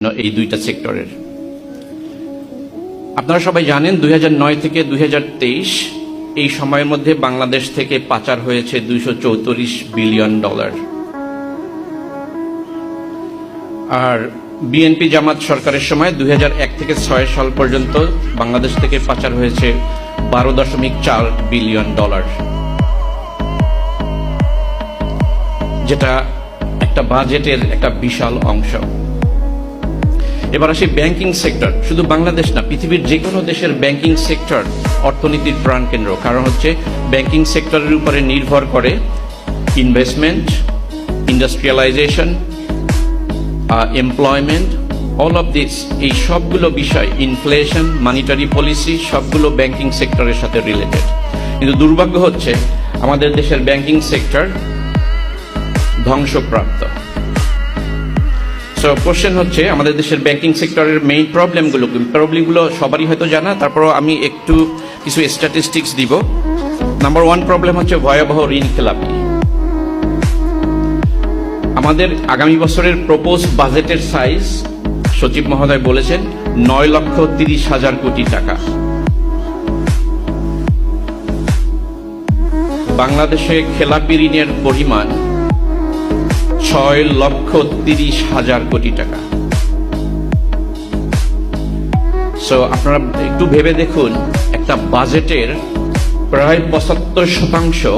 এই দুইটা সেক্টরের। আপনারা সবাই জানেন 2009 থেকে 2023 এই সময়ের মধ্যে বাংলাদেশ থেকে পাচার হয়েছে $234 বিলিয়ন। আর বিএনপি জামাত সরকারের সময় 2001 থেকে 6 সাল পর্যন্ত বাংলাদেশ থেকে পাচার হয়েছে $12.4 বিলিয়ন, যেটা একটা বাজেটের একটা বিশাল অংশ। এবার আসি ব্যাংকিং সেক্টর। শুধু বাংলাদেশ না, পৃথিবীর যে কোনো দেশের ব্যাংকিং সেক্টর অর্থনীতির প্রাণকেন্দ্র। কারণ হচ্ছে ব্যাংকিং সেক্টরের উপরে নির্ভর করে investment, industrialisation, employment, all of this, এই সবগুলো বিষয়, ইনফ্লেশন, মনিটারি পলিসি, সবগুলো ব্যাংকিং সেক্টরের সাথে রিলেটেড। কিন্তু দুর্ভাগ্য হচ্ছে আমাদের দেশের ব্যাংকিং সেক্টর ধ্বংসপ্রাপ্ত। সো কোশ্চেন হচ্ছে আমাদের দেশের ব্যাংকিং সেক্টরের মেইন প্রবলেমগুলো সবারই হয়তো জানা, তারপরও আমি একটু কিছু স্ট্যাটিস্টিক্স দিব। নাম্বার 1 প্রবলেম হচ্ছে ভয়াবহ ঋণ খেলাপি। আমাদের আগামী বছরের প্রপোজ বাজেটের সাইজ সচিব মহোদয় বলেছেন 9,30,000 কোটি টাকা। বাংলাদেশে খেলাপি ঋণের পরিমাণ 6,30,000 কোটি টাকা। সো আপনারা একটু ভেবে দেখুন, একটা বাজেটের প্রায় 75%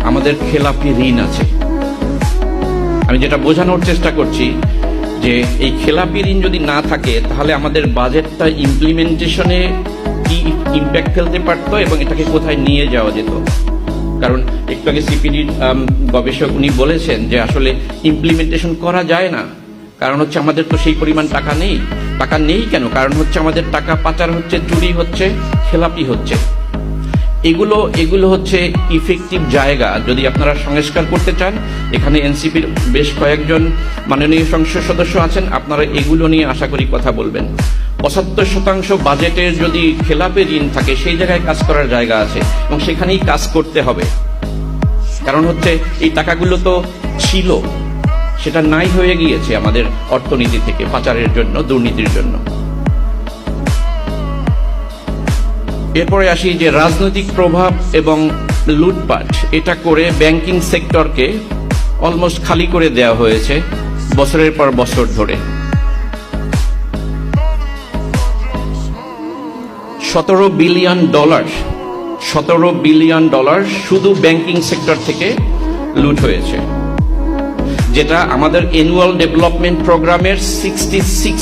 আমাদের খেলাপি ঋণ আছে। আমি যেটা বোঝানোর চেষ্টা করছি যে এই খেলাপি ঋণ যদি না থাকে তাহলে আমাদের বাজেটটা ইমপ্লিমেন্টেশনে কি ইম্প্যাক্ট ফেলতে পারতো এবং এটাকে কোথায় নিয়ে যাওয়া যেত। কারণ একটু আগে সিপিডির গবেষক উনি বলেছেন যে আসলে ইমপ্লিমেন্টেশন করা যায় না, কারণ হচ্ছে আমাদের তো সেই পরিমাণ টাকা নেই। টাকা নেই কেন? কারণ হচ্ছে আমাদের টাকা পাচার হচ্ছে, চুরি হচ্ছে, খেলাপি হচ্ছে। এগুলো হচ্ছে ইফেক্টিভ জায়গা। যদি আপনারা সংস্কার করতে চান, এখানে এনসিপির বেশ কয়েকজন মাননীয় সংসদ সদস্য আছেন, আপনারা এগুলো নিয়ে আশা করি কথা বলবেন। 75% বাজেটের যদি খেলাপি ঋণ থাকে, সেই জায়গায় কাজ করার জায়গা আছে এবং সেখানেই কাজ করতে হবে। কারণ হচ্ছে এই টাকাগুলো তো ছিল, সেটা নাই হয়ে গিয়েছে আমাদের অর্থনীতি থেকে পাচারের জন্য, দুর্নীতির জন্য। এরপরে আসি যে রাজনৈতিক প্রভাব এবং লুটপাট, এটা করে ব্যাংকিং সেক্টরকে অলমোস্ট খালি করে দেওয়া হয়েছে বছরের পর বছর ধরে। $17 বিলিয়ন শুধু ব্যাংকিং সেক্টর থেকে লুট হয়েছে, যেটা আমাদের অ্যানুয়াল ডেভেলপমেন্ট প্রোগ্রামের 66